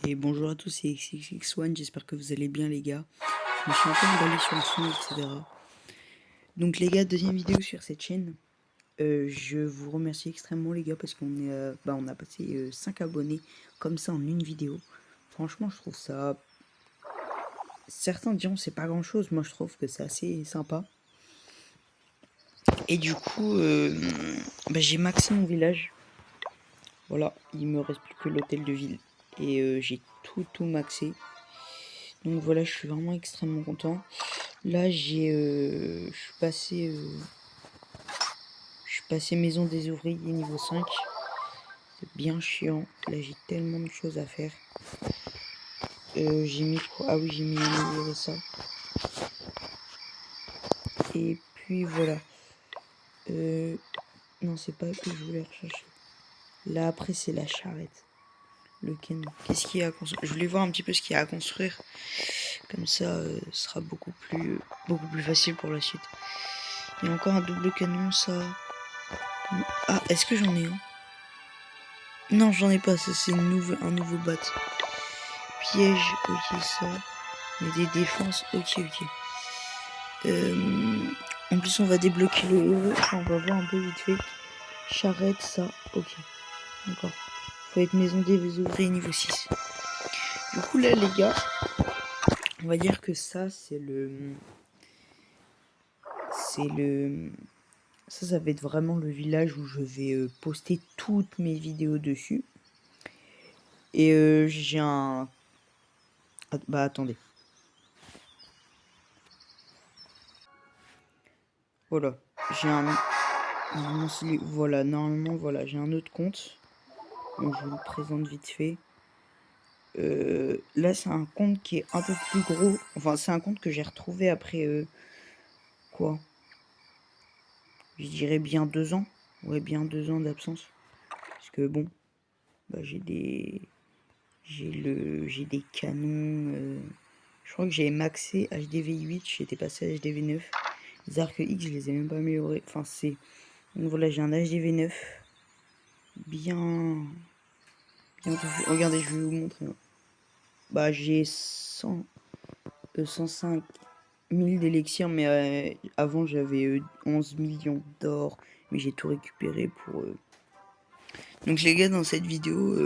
Et bonjour à tous, c'est XXX1, j'espère que vous allez bien les gars. Je me suis un peu emballé sur le son, etc. Donc les gars, deuxième vidéo sur cette chaîne. Je vous remercie extrêmement les gars parce qu'on est, on a passé 5 abonnés comme ça en une vidéo. Franchement, je trouve ça... Certains diront c'est pas grand chose, moi je trouve que c'est assez sympa. Et du coup, j'ai maxé mon village. Voilà, il me reste plus que l'hôtel de ville. Et j'ai tout maxé. Donc voilà, je suis vraiment extrêmement content. Là, je suis passé maison des ouvriers niveau 5. C'est bien chiant. Là, j'ai tellement de choses à faire. J'ai mis quoi? Ah oui, j'ai mis améliorer ça. Et puis voilà. Non, c'est pas que je voulais rechercher. Là, après, c'est la charrette. Le canon. Qu'est-ce qu'il y a à construire? Je voulais voir un petit peu ce qu'il y a à construire. Comme ça, ce sera beaucoup plus facile pour la suite. Il y a encore un double canon, ça. Ah, est-ce que j'en ai un? Non, j'en ai pas, ça c'est un nouveau bat. Piège, ok, ça. Mais des défenses, ok. En plus, on va débloquer le héros, on va voir un peu vite fait. Charrette, ça, ok. D'accord. Faut être maison des ouvriers niveau 6. Du coup, là, les gars, on va dire que ça, c'est le... Ça va être vraiment le village où je vais poster toutes mes vidéos dessus. Et j'ai un... Bah, attendez. Voilà. J'ai un... Normalement, voilà, j'ai un autre compte. Donc, je vous le présente vite fait. Là, c'est un compte qui est un peu plus gros. Enfin, c'est un compte que j'ai retrouvé après... quoi? Je dirais bien 2 ans. Ouais, bien 2 ans d'absence. Parce que bon, bah, j'ai des canons. Je crois que j'avais maxé HDV 8, j'étais passé à HDV 9. Les arcs X, je les ai même pas améliorés. Enfin, c'est... Donc voilà, j'ai un HDV 9. Bien... Regardez, je vais vous montrer. Bah, j'ai 105 000 d'élixir, mais avant j'avais 11 millions d'or. Mais j'ai tout récupéré pour... Donc les gars, dans cette vidéo,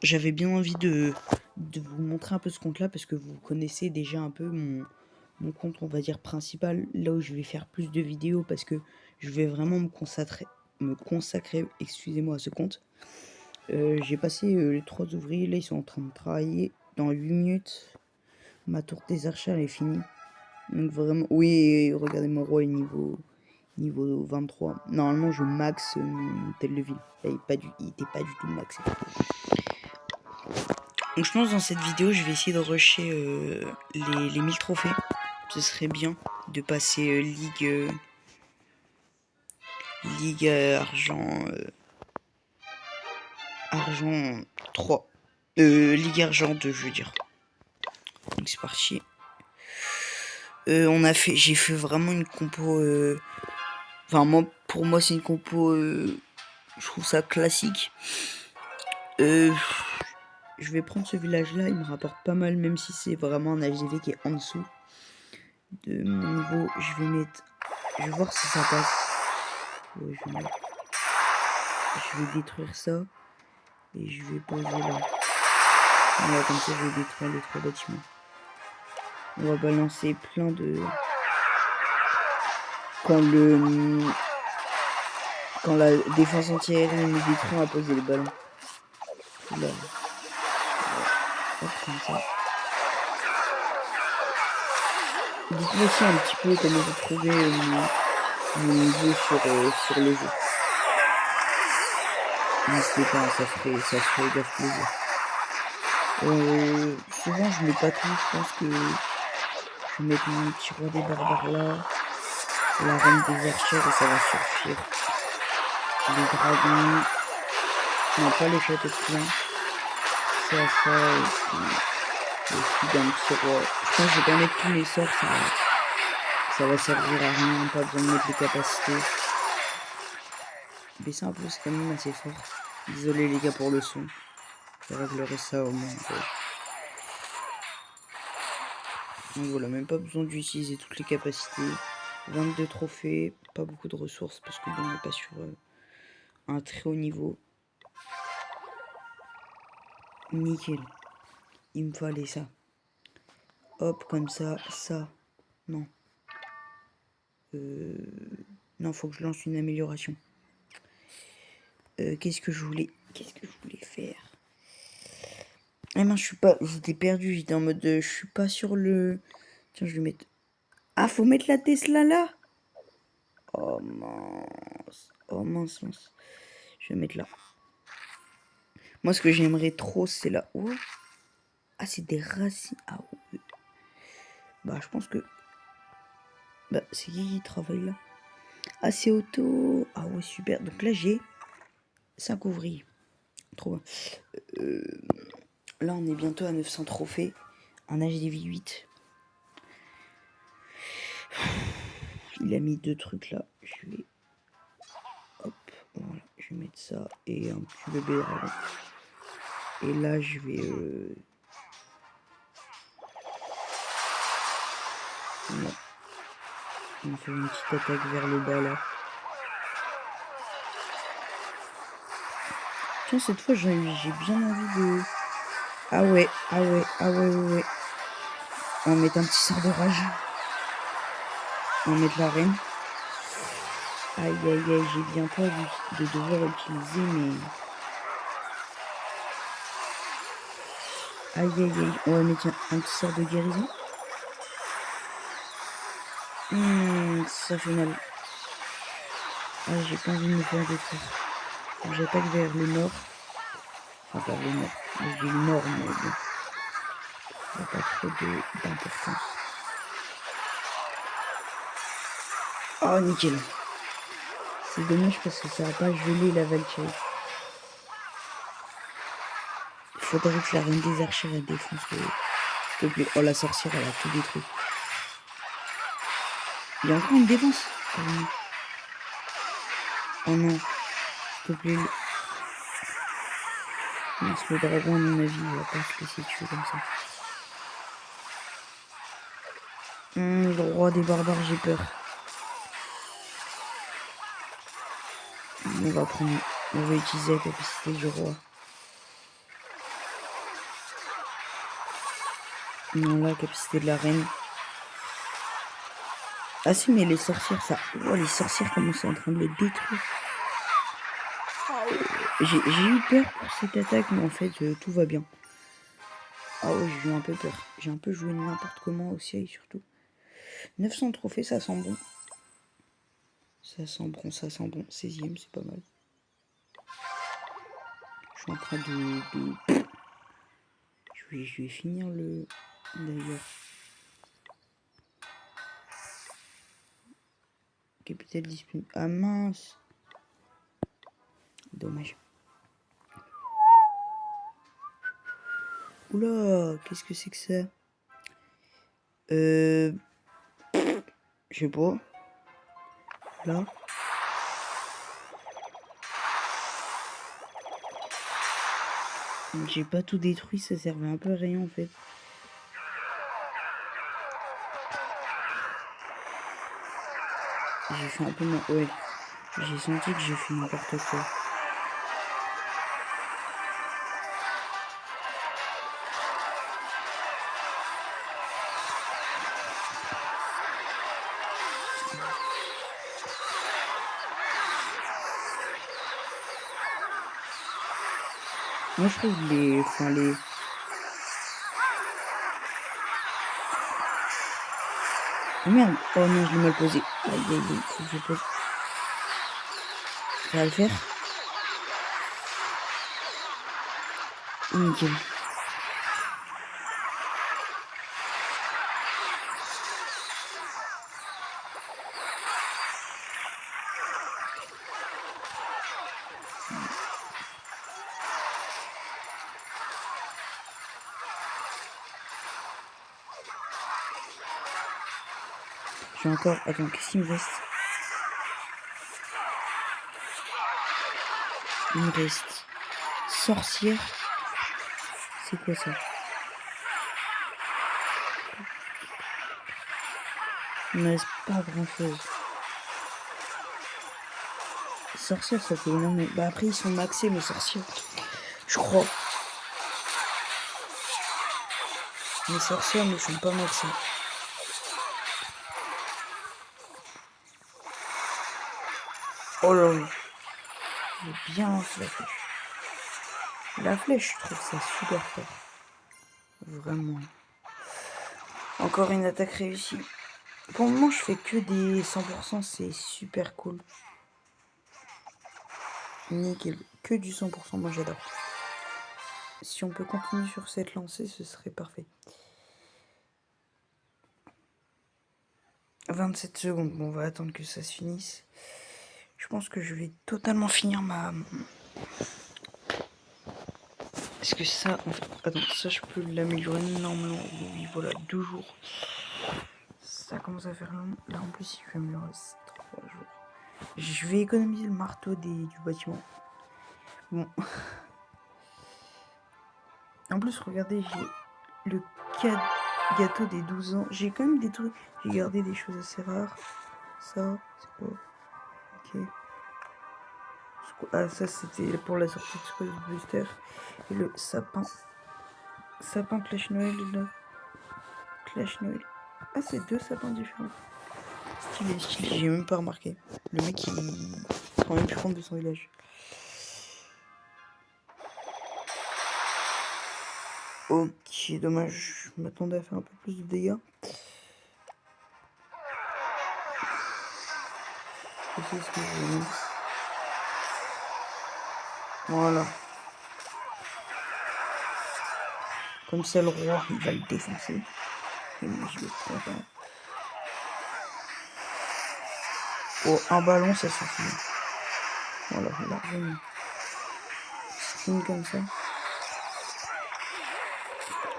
j'avais bien envie de vous montrer un peu ce compte-là, parce que vous connaissez déjà un peu mon compte, on va dire, principal. Là où je vais faire plus de vidéos, parce que je vais vraiment me consacrer, excusez-moi, à ce compte. J'ai passé les 3 ouvriers, là ils sont en train de travailler dans 8 minutes. Ma tour des archers elle est finie. Donc vraiment, oui, regardez, mon roi est niveau 23. Normalement je max mon hôtel de ville. Là, il était pas du tout maxé. Donc je pense dans cette vidéo je vais essayer de rusher les 1000 trophées. Ce serait bien de passer Ligue argent 3. Ligue argent 2 je veux dire. Donc c'est parti. J'ai fait vraiment une compo. Enfin pour moi c'est une compo. Je trouve ça classique. Je vais prendre ce village là, il me rapporte pas mal, même si c'est vraiment un HDV qui est en dessous de mon niveau. Je vais voir si ça passe. Ouais, je vais détruire ça et je vais poser là. Voilà, comme ça je vais détruire les 3 bâtiments. On va balancer plein de... Quand la défense antiaérienne nous détruit, on va poser les ballons. Là. Hop, comme ça. Dites-moi aussi un petit peu comment vous trouvez mon niveau sur le jeu. N'hésitez pas, ça ferait grave plaisir. Souvent je mets pas tout, je pense que je vais mettre mon petit roi des barbares là, la reine des archers et ça va suffire. Les dragons, non pas le château de plein, ça et puis aussi d'un petit roi. Je pense que je vais pas mettre tous mes sorts, ça va servir à rien, pas besoin de mettre les capacités. Baisser un peu, c'est quand même assez fort. Désolé les gars pour le son. Je réglerai ça au montage. Donc voilà, même pas besoin d'utiliser toutes les capacités. 22 trophées, pas beaucoup de ressources parce que bon, on n'est pas sur un très haut niveau. Nickel. Il me fallait ça. Hop, comme ça, ça. Non. Non, faut que je lance une amélioration. Qu'est-ce que je voulais faire? Ah non, j'étais perdu, j'étais en mode, je suis pas sur le... Tiens, je vais mettre... Ah, faut mettre la Tesla là? Oh mince. Oh mince, mince. Je vais mettre là. Moi, ce que j'aimerais trop, c'est là. Oh. Ah, c'est des racines. Ah ouais. Bah, je pense que... Bah, c'est qui travaille là? Ah, c'est Auto. Ah ouais, super. Donc là, j'ai 5 ouvriers. Trop bien. Là, on est bientôt à 900 trophées. Un HDV 8. Il a mis 2 trucs là. Je vais... Hop, voilà. Je vais mettre ça et un petit bébé dragon. Et là, je vais... Non. On va faire une petite attaque vers le bas là. Tiens, cette fois, j'ai bien envie de... Ah ouais, ah ouais, ah ouais, ouais, ouais. On va mettre un petit sort de rage. On va mettre la reine. Aïe, aïe, aïe, j'ai bien peur de devoir utiliser, mais... Aïe, aïe, aïe. On va mettre un petit sort de guérison. Ça fait mal. Ah, j'ai pas envie de me faire détruire. Faut que j'attaque vers le nord. Enfin, vers le nord. Moi, je dis le nord, mais bon. Il n'y a pas trop d'importance. Oh, nickel. C'est dommage parce que ça va pas geler la Valkyrie. Il faudrait que la reine des archers la défonce. S'il te plaît. Oh, la sorcière, elle a tout détruit. Il y a encore une défense. Oh non. Oh non. S'il te plaît. Le dragon, à mon avis, il va pas se laisser tuer comme ça. Le roi des barbares, j'ai peur. On va utiliser la capacité du roi. Non, la capacité de la reine. Ah si, mais les sorcières, ça... Oh, les sorcières, comment c'est en train de le détruire. J'ai eu peur pour cette attaque, mais en fait, tout va bien. Ah ouais, j'ai eu un peu peur. J'ai un peu joué n'importe comment aussi, surtout. 900 trophées, ça sent bon. Ça sent bon, ça sent bon. 16ème, c'est pas mal. Je suis en train de... Je vais finir le... D'ailleurs. Capitale disponible. Ah mince. Dommage. Oula, qu'est-ce que c'est que ça? Je sais pas. Là. J'ai pas tout détruit, ça servait un peu à rien en fait. J'ai fait un peu mon... Ouais. J'ai senti que j'ai fait n'importe quoi. Moi je trouve les... Enfin les... Oh merde. Oh non, je l'ai mal posé. Aïe aïe aïe, faut que je pose. Ça va le faire. Nickel. J'ai encore... Attends, qu'est-ce qu'il me reste? Il me reste... Sorcière. C'est quoi ça? Il ne reste pas grand chose. Sorcière, ça fait énormément. Bah après, ils sont maxés, mes sorcières. Je crois. Mes sorcières ne sont pas maxées. Oh là là. J'ai bien lancé la flèche. La flèche, je trouve ça super fort. Vraiment. Encore une attaque réussie. Pour le moment, je fais que des 100%, c'est super cool. Nickel. Que du 100%, moi j'adore. Si on peut continuer sur cette lancée, ce serait parfait. 27 secondes. Bon, on va attendre que ça se finisse. Je pense que je vais totalement finir ma... Est-ce que ça... Attends, ça je peux l'améliorer normalement. Oui, voilà, 2 jours. Ça commence à faire long. Là en plus, il va me rester 3 jours. Je vais économiser le marteau du bâtiment. Bon. En plus, regardez, j'ai le gâteau des 12 ans. J'ai quand même des trucs. J'ai gardé des choses assez rares. Ça, c'est quoi? Ok. Ah, ça c'était pour la sortie de Squad Booster. Et le sapin. Sapin Clash Noël et le Clash Noël. Ah, c'est 2 sapins différents. Stylé, stylé. J'ai même pas remarqué. Le mec, il prend même plus compte de son village. Ok, dommage. Je m'attendais à faire un peu plus de dégâts. Je sais ce que je veux. Voilà. Comme ça, le roi, il va le défoncer. Et moi, je vais prendre oh, un ballon, ça suffit. Voilà, largement. String comme ça.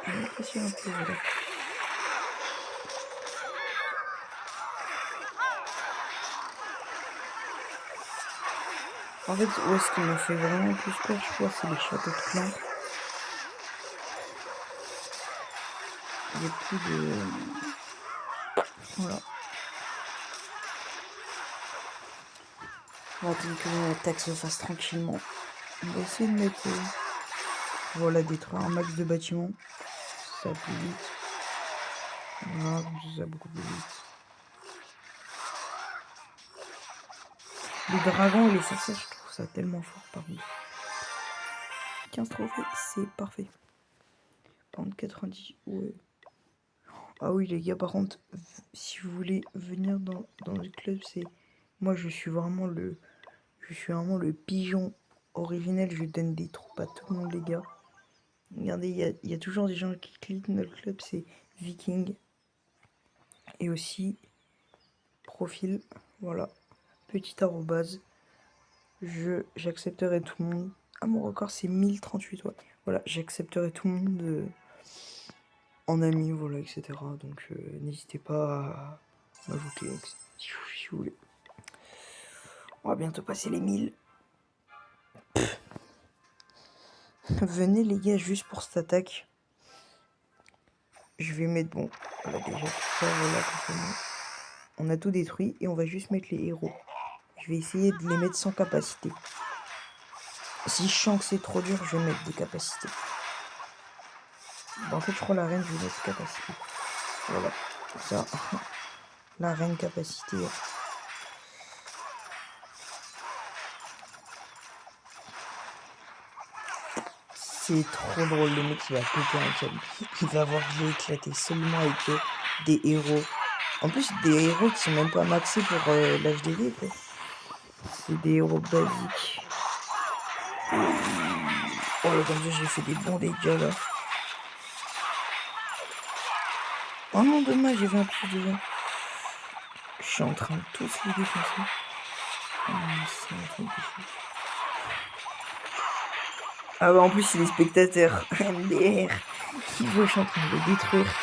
Je vais apprécier un peu, voilà. En fait, ouais, ce qui m'a fait vraiment plus peur, je crois, c'est les châteaux de clans. Il n'y a plus de... Voilà. On va attendre que l'attaque se fasse tranquillement. On va essayer de mettre... voilà, détruire un max de bâtiments. Ça va plus vite. Voilà, ça va beaucoup plus vite. Les dragons et les sorcières, je trouve ça tellement fort par contre. 15 trophées, c'est parfait. Par contre, 90, ouais. Ah oui, les gars, par contre, si vous voulez venir dans le club, c'est... Moi, je suis vraiment le pigeon originel. Je donne des troupes à tout le monde, les gars. Regardez, il y a toujours des gens qui cliquent. Notre club, c'est Viking. Et aussi, profil, voilà. Petit arrobase. J'accepterai tout le monde. Ah, mon record, c'est 1038, ouais. Voilà, j'accepterai tout le monde en ami, voilà, etc. Donc, n'hésitez pas à m'ajouter si vous voulez. On va bientôt passer les 1000. Venez les gars, juste pour cette attaque. Je vais mettre, bon, voilà déjà tout ça, voilà, on a tout détruit et on va juste mettre les héros. Je vais essayer de les mettre sans capacité. Si je sens que c'est trop dur, je vais mettre des capacités. Bon, en fait, je crois la reine, je vais mettre capacité. Voilà, ça. La reine capacité. C'est trop drôle, le mec il va péter un câble. Il va avoir j'ai éclaté seulement avec des héros. En plus, des héros qui sont même pas maxés pour l'HDV, quoi. C'est des héros basiques. Oh là, comme ça, j'ai fait des bons dégâts, là. Oh non, dommage, j'ai fait un pied devant. Je suis en train de tous les défoncer. Oh, c'est un truc de fou. Ah bah en plus, c'est les spectateurs. MDR. Qui voit, je suis en train de le détruire.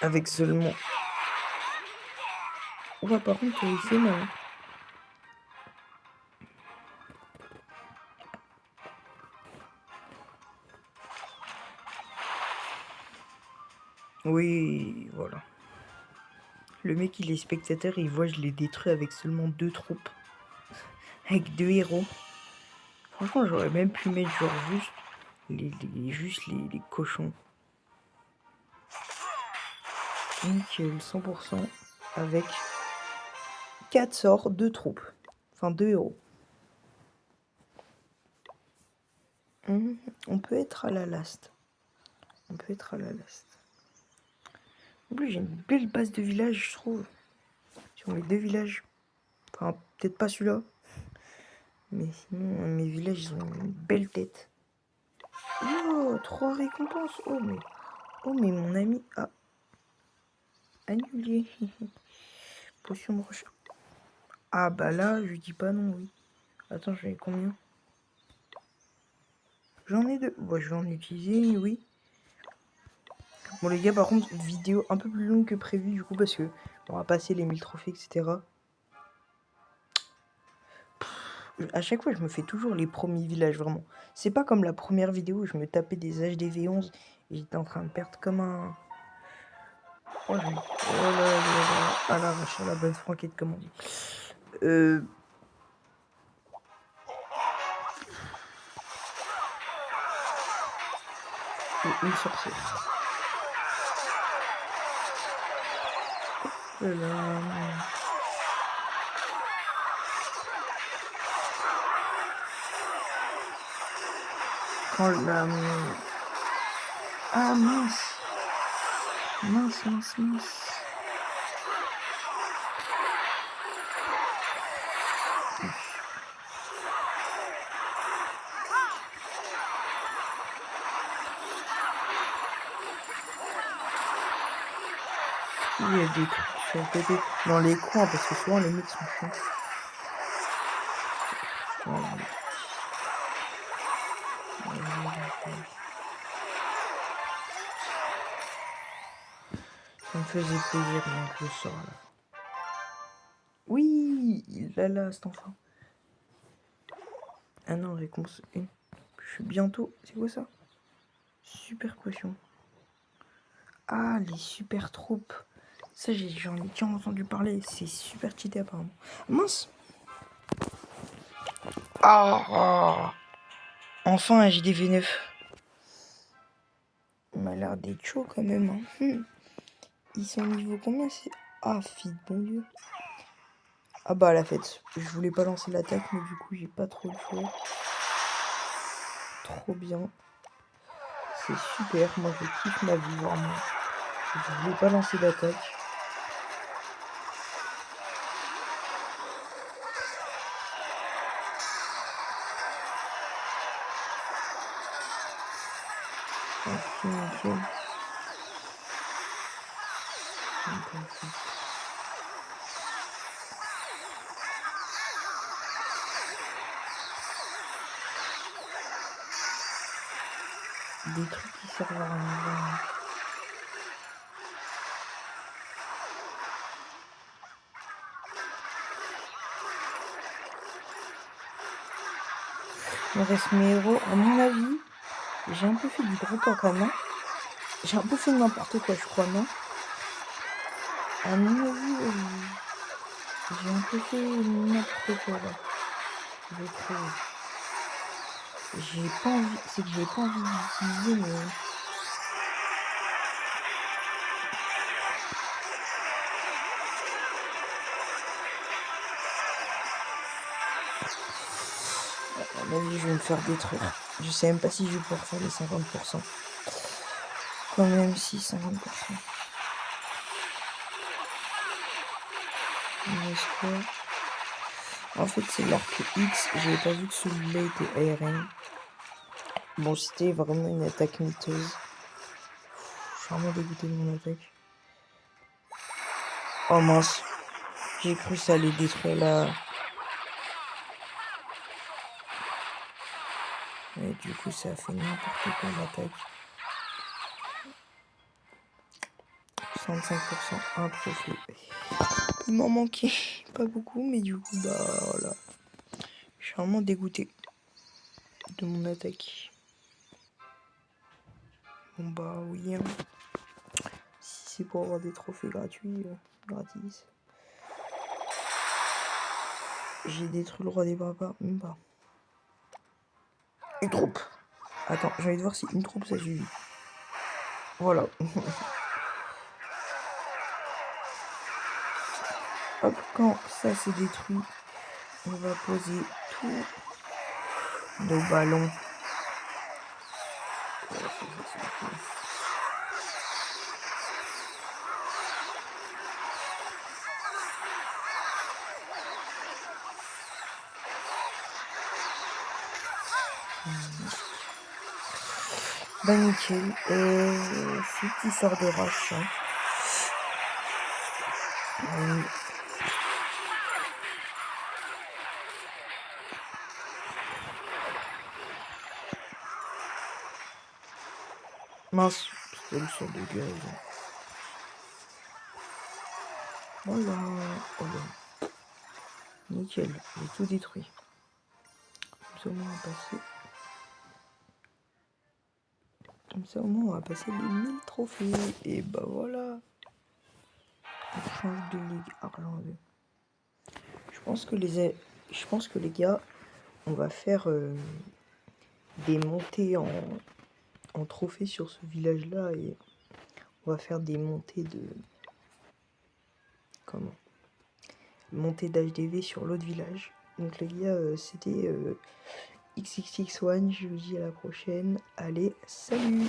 Avec seulement... Ouais, par contre, c'est mal. Oui, voilà. Le mec, il est spectateur et il voit je l'ai détruit avec seulement 2 troupes. Avec 2 héros. Franchement, j'aurais même pu mettre genre juste les cochons. Nickel, 100%. Avec 4 sorts, 2 troupes. Enfin, 2 héros. On peut être à la last. On peut être à la last. En plus, j'ai une belle base de village, je trouve. Sur mes 2 villages. Enfin, peut-être pas celui-là. Mais sinon, mes villages, ils ont une belle tête. Oh, 3 récompenses. Oh, mais mon ami a annulé. Potion de recherche. Ah, bah là, je dis pas non, oui. Attends, j'en ai combien? J'en ai 2. Bon, je vais en utiliser une, oui. Bon, les gars, par contre, vidéo un peu plus longue que prévu, du coup, parce que on va passer les 1000 trophées, etc. À chaque fois, je me fais toujours les premiers villages, vraiment. C'est pas comme la première vidéo où je me tapais des HDV11 et j'étais en train de perdre comme un... Oh là là, à l'arrache, à la bonne franquette, comme on dit. Une sorcière. Oh là là. Quand la... Ah mince. Mince. Il y a des trucs sur le côté, dans les coins, parce que souvent les mecs sont chiants. Voilà. Ça me faisait plaisir, donc je sors là. Oui, il l'a là, cet enfant. Ah non, récompense 1. Je suis bientôt... C'est quoi ça? Super potion. Ah, les super troupes. Ça, j'en ai déjà entendu parler. C'est super cheaté apparemment. Mince. Ah, enfin un JDV9. Il m'a l'air d'être chaud quand même. Hein. Ils sont niveau combien? C'est... Ah, fit, bon Dieu. Ah bah la fête. Je voulais pas lancer l'attaque, mais du coup, j'ai pas trop le choix. Trop bien. C'est super. Moi, je kiffe ma vie, vraiment. Je voulais pas lancer d'attaque. Nickel. Des trucs qui servent à rien. Il me reste mes héros. À mon avis, j'ai un peu fait du gros caca, non? J'ai un peu fait n'importe quoi, je crois, non? À mon avis, j'ai un peu fait n'importe quoi, là. Je trouve. J'ai pas envie... C'est que j'ai pas envie d'utiliser, mais... À mon avis, je vais me faire détruire. Je sais même pas si je vais pouvoir faire les 50%. Quand même, si, 50%. En fait, c'est l'arc X. J'avais pas vu que celui-là était ARN. Bon, c'était vraiment une attaque miteuse. Je suis vraiment dégoûté de mon attaque. Oh mince. J'ai cru que ça allait détruire la... Et du coup, ça a fait n'importe quoi l'attaque. 65%, un trophée. Il m'en manquait pas beaucoup, mais du coup, bah voilà. Je suis vraiment dégoûté de mon attaque. Bon bah oui. Hein. aussi pour avoir des trophées gratuits, gratis. J'ai détruit le roi des barbares, même pas. Une troupe. Attends, j'ai envie de voir si une troupe ça suffit. Voilà. Hop, quand ça c'est détruit, on va poser tous nos ballons. Bah nickel. C'est qui sort de rush. Hein. Mince, pistolet sur de gaz. Voilà. Voilà. Nickel, j'ai tout détruit. Comme ça au moins on va passer. Comme ça au moins on va passer les 1000 trophées. Et bah voilà. On change de ligue argent 2. Je pense que les gars, on va faire des montées en trophée sur ce village là et on va faire des montées de montée d'HDV sur l'autre village. Donc les gars, c'était XXX1, je vous dis à la prochaine. Allez, salut.